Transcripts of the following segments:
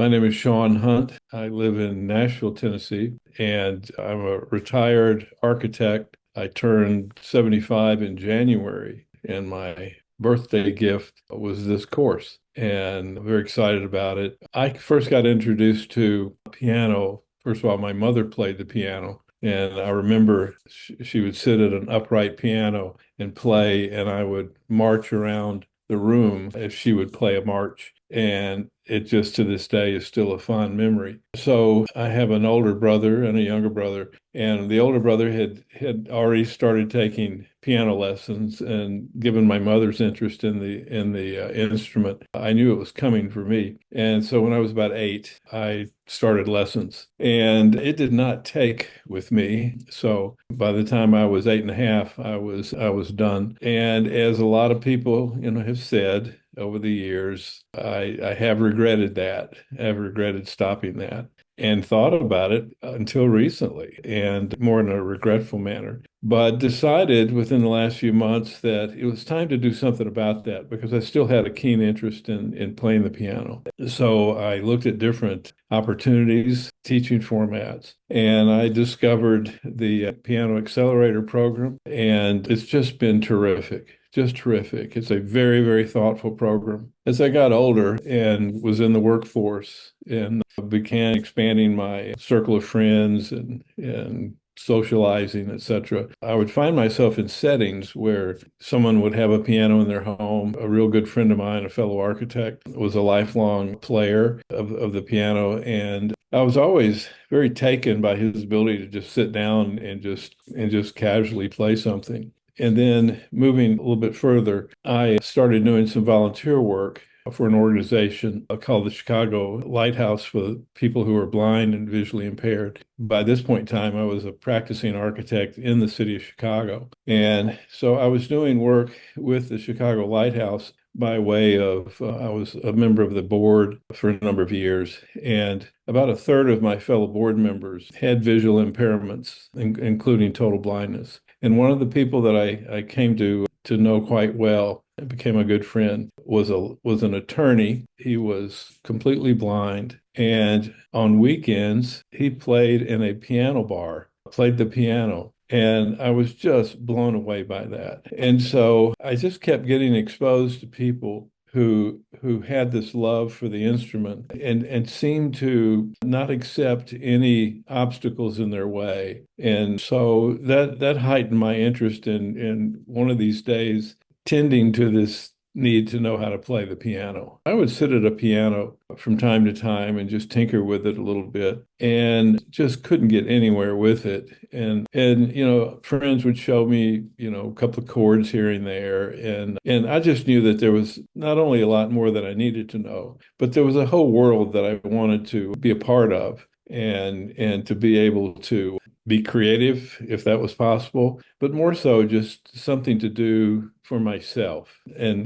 My name is Sean Hunt. I live in Nashville, Tennessee, and I'm a retired architect. I turned 75 in January, and my birthday gift was this course, and I'm very excited about it. I first got introduced to piano. First of all, my mother played the piano, and I remember she would sit at an upright piano and play, and I would march around the room if she would play a march. And it just to this day is still a fond memory. So I have an older brother and a younger brother, and the older brother had already started taking piano lessons, and given my mother's interest in the instrument, I knew it was coming for me. And so when I was about 8, I started lessons, and it did not take with me. So by the time I was 8 and a half, I was done. And as a lot of people, have said over the years, I have regretted that. I've regretted stopping that and thought about it until recently, and more in a regretful manner. But decided within the last few months that it was time to do something about that because I still had a keen interest in playing the piano. So I looked at different opportunities, teaching formats, and I discovered the Piano Accelerator program, and it's just been terrific. Just terrific. It's a very, very thoughtful program. As I got older and was in the workforce and began expanding my circle of friends and socializing, etc., I would find myself in settings where someone would have a piano in their home. A real good friend of mine, a fellow architect, was a lifelong player of the piano, and I was always very taken by his ability to just sit down and just casually play something. And then moving a little bit further, I started doing some volunteer work for an organization called the Chicago Lighthouse for people who are blind and visually impaired. By this point in time, I was a practicing architect in the city of Chicago. And so I was doing work with the Chicago Lighthouse by way of, I was a member of the board for a number of years, and about a third of my fellow board members had visual impairments, including total blindness. And one of the people that I came to know quite well and became a good friend was an attorney. He was completely blind, and on weekends he played in a piano bar, played the piano. And I was just blown away by that. And so I just kept getting exposed to people who had this love for the instrument and seemed to not accept any obstacles in their way. And so that heightened my interest in one of these days tending to this need to know how to play the piano. I would sit at a piano from time to time and just tinker with it a little bit and just couldn't get anywhere with it. And friends would show me, a couple of chords here and there. And I just knew that there was not only a lot more that I needed to know, but there was a whole world that I wanted to be a part of and to be able to be creative if that was possible, but more so just something to do for myself and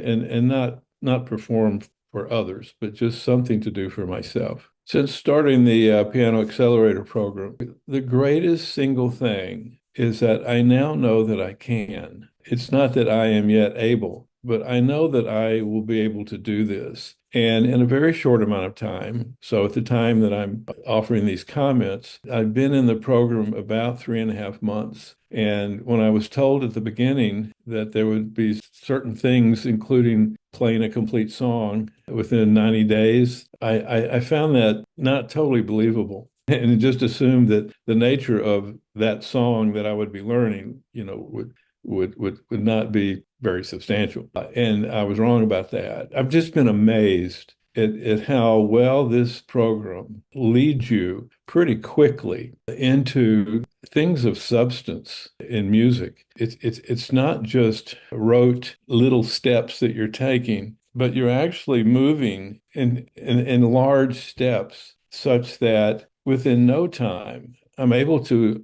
not perform for others, but just something to do for myself. Since starting the Piano Accelerator program, the greatest single thing is that I now know that I can. It's not that I am yet able, but I know that I will be able to do this. And in a very short amount of time, so at the time that I'm offering these comments, I've been in the program about 3.5 months. And when I was told at the beginning that there would be certain things, including playing a complete song within 90 days, I found that not totally believable. And just assumed that the nature of that song that I would be learning, would not be very substantial. And I was wrong about that. I've just been amazed at how well this program leads you pretty quickly into things of substance in music. It's not just rote little steps that you're taking, but you're actually moving in large steps such that within no time I'm able to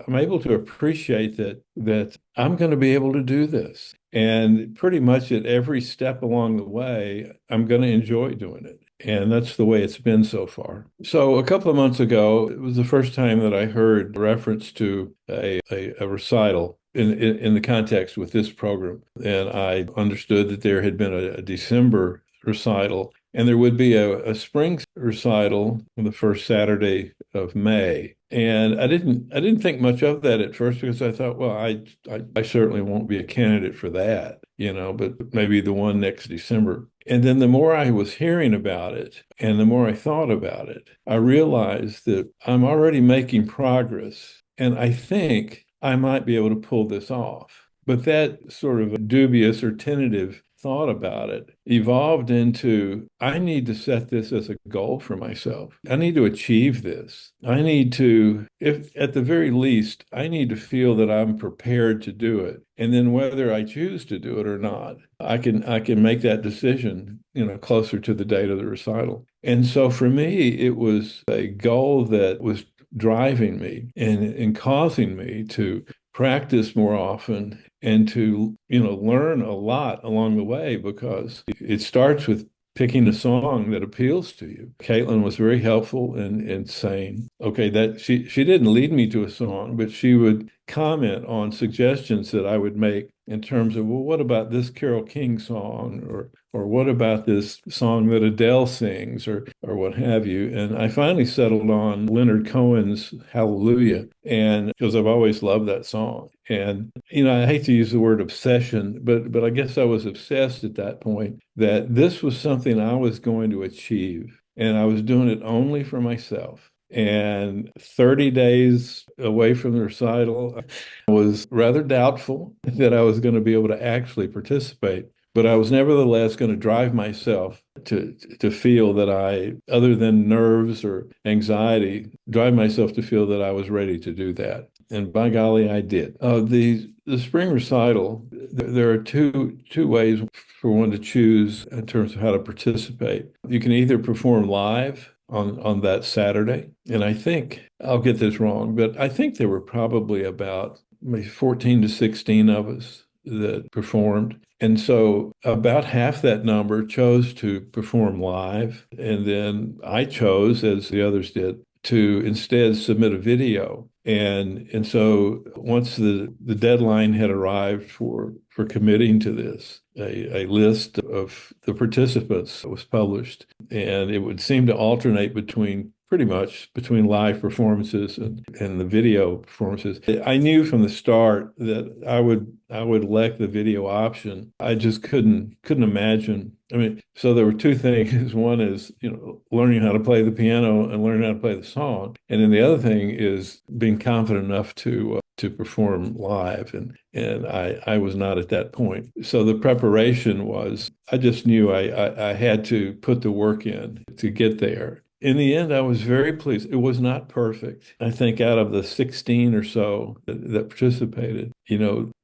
appreciate that I'm going to be able to do this. And pretty much at every step along the way, I'm going to enjoy doing it. And that's the way it's been so far. So a couple of months ago, it was the first time that I heard reference to a recital in the context with this program. And I understood that there had been a December recital And there would be a spring recital on the first Saturday of May. And I didn't think much of that at first because I thought, well, I certainly won't be a candidate for that, but maybe the one next December. And then the more I was hearing about it and the more I thought about it, I realized that I'm already making progress. And I think I might be able to pull this off. But that sort of dubious or tentative thought about it evolved into I need to set this as a goal for myself. I need to achieve this. I need to, if at the very least, I need to feel that I'm prepared to do it. And then whether I choose to do it or not, I can make that decision, closer to the date of the recital. And so for me, it was a goal that was driving me and causing me to practice more often and to, learn a lot along the way because it starts with picking a song that appeals to you. Caitlin was very helpful in saying, okay, that she didn't lead me to a song, but she would comment on suggestions that I would make in terms of, well, what about this Carole King song or what about this song that Adele sings or what have you? And I finally settled on Leonard Cohen's Hallelujah. And because I've always loved that song. And, I hate to use the word obsession, but I guess I was obsessed at that point that this was something I was going to achieve. And I was doing it only for myself. And 30 days away from the recital, I was rather doubtful that I was going to be able to actually participate. But I was nevertheless going to drive myself to feel that other than nerves or anxiety, drive myself to feel that I was ready to do that. And by golly, I did. The spring recital, there are two ways for one to choose in terms of how to participate. You can either perform live on that Saturday, and I think I'll get this wrong, but I think there were probably about maybe 14 to 16 of us that performed. And so about half that number chose to perform live. And then I chose, as the others did, to instead submit a video. And so once the deadline had arrived for committing to this, a list of the participants was published. And it would seem to alternate pretty much between live performances and the video performances. I knew from the start that I would elect the video option. I just couldn't imagine. I mean, so there were two things. One is, learning how to play the piano and learning how to play the song. And then the other thing is being confident enough to perform live. And I was not at that point. So the preparation was, I just knew I had to put the work in to get there. In the end, I was very pleased. It was not perfect. I think out of the 16 or so that participated,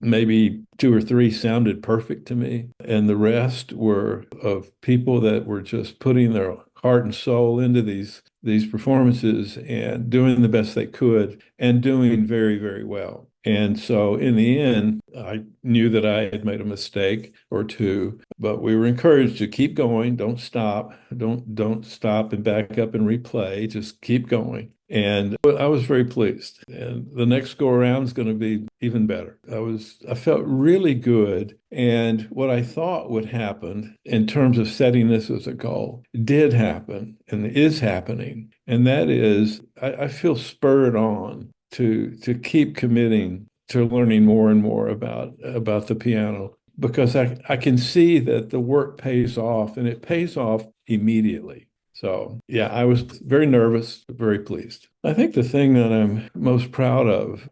maybe two or three sounded perfect to me. And the rest were of people that were just putting their heart and soul into these performances and doing the best they could and doing very, very well. And so in the end, I knew that I had made a mistake or two, but we were encouraged to keep going, don't stop, don't stop and back up and replay, just keep going. And I was very pleased. And the next go around is going to be even better. I felt really good. And what I thought would happen in terms of setting this as a goal did happen and is happening. And that is, I feel spurred on to keep committing to learning more and more about the piano because I can see that the work pays off and it pays off immediately. So, yeah, I was very nervous, very pleased. I think the thing that I'm most proud of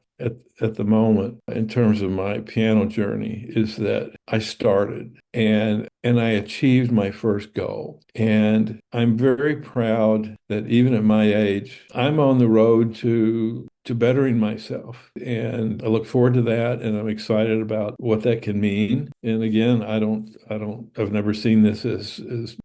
at the moment in terms of my piano journey is that I started and I achieved my first goal. And I'm very proud that even at my age, I'm on the road to bettering myself. And I look forward to that and I'm excited about what that can mean. And again, I've never seen this as,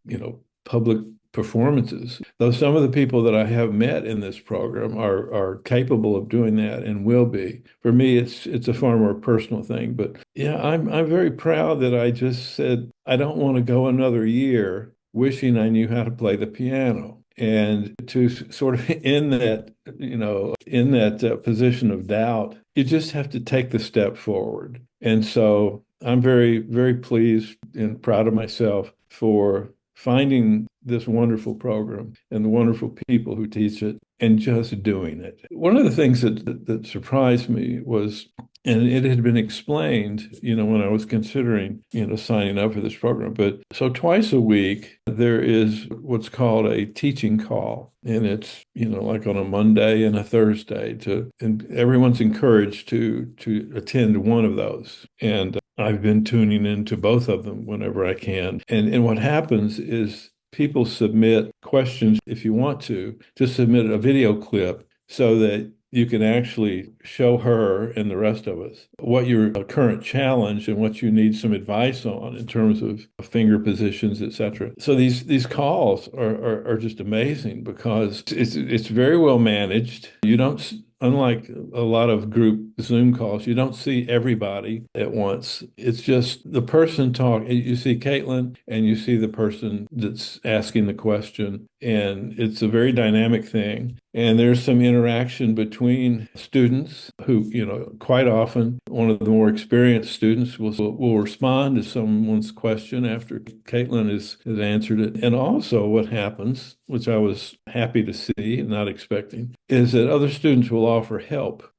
public performances. Though some of the people that I have met in this program are capable of doing that and will be. For me, it's a far more personal thing. But yeah, I'm very proud that I just said I don't want to go another year wishing I knew how to play the piano. And to sort of in that position of doubt, you just have to take the step forward. And so I'm very, very pleased and proud of myself for finding this wonderful program and the wonderful people who teach it and just doing it. One of the things that surprised me was, and it had been explained, when I was considering, signing up for this program. But so twice a week, there is what's called a teaching call. And it's, like on a Monday and a Thursday and everyone's encouraged to attend one of those. And I've been tuning into both of them whenever I can. And what happens is people submit questions if you want to, just submit a video clip so that you can actually show her and the rest of us what your current challenge and what you need some advice on in terms of finger positions, etc. So these calls are just amazing because it's very well managed. You don't, unlike a lot of group Zoom calls, you don't see everybody at once. It's just the person talk. You see Caitlin and you see the person that's asking the question, and it's a very dynamic thing. And there's some interaction between students who, quite often one of the more experienced students will respond to someone's question after Caitlin has answered it. And also what happens, which I was happy to see and not expecting, is that other students will offer help.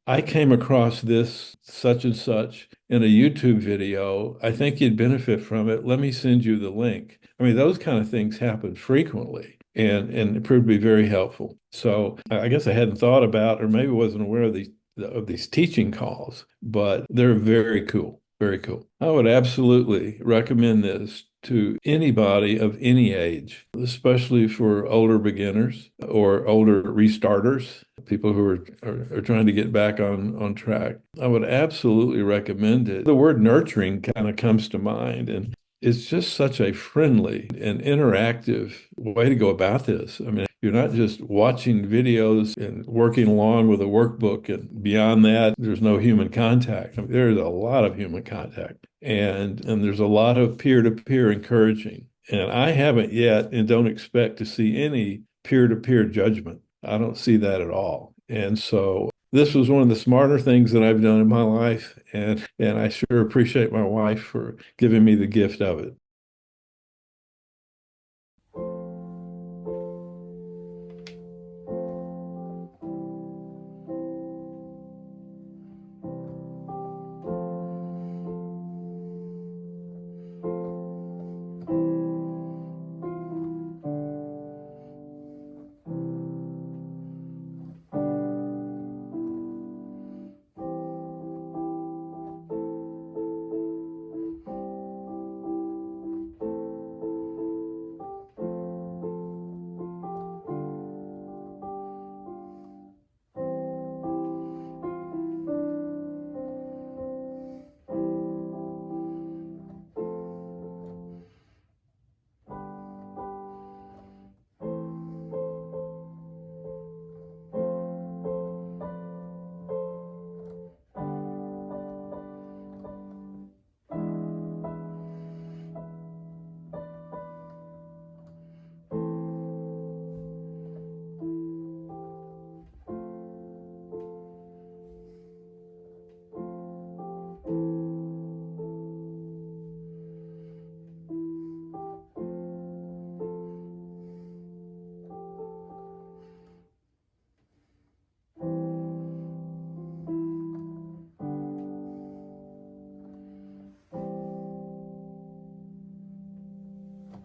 I came across this such and such in a YouTube video. I think you'd benefit from it. Let me send you the link. I mean, those kind of things happen frequently and it proved to be very helpful. So I guess I hadn't thought about, or maybe wasn't aware of these teaching calls, but they're very cool, very cool. I would absolutely recommend this to anybody of any age, especially for older beginners or older restarters, people who are trying to get back on track. I would absolutely recommend it. The word nurturing kind of comes to mind, and it's just such a friendly and interactive way to go about this. I mean, you're not just watching videos and working along with a workbook, and beyond that, there's no human contact. I mean, there's a lot of human contact, and there's a lot of peer-to-peer encouraging. And I haven't yet, and don't expect to see any peer-to-peer judgment. I don't see that at all. And so this was one of the smarter things that I've done in my life, and I sure appreciate my wife for giving me the gift of it.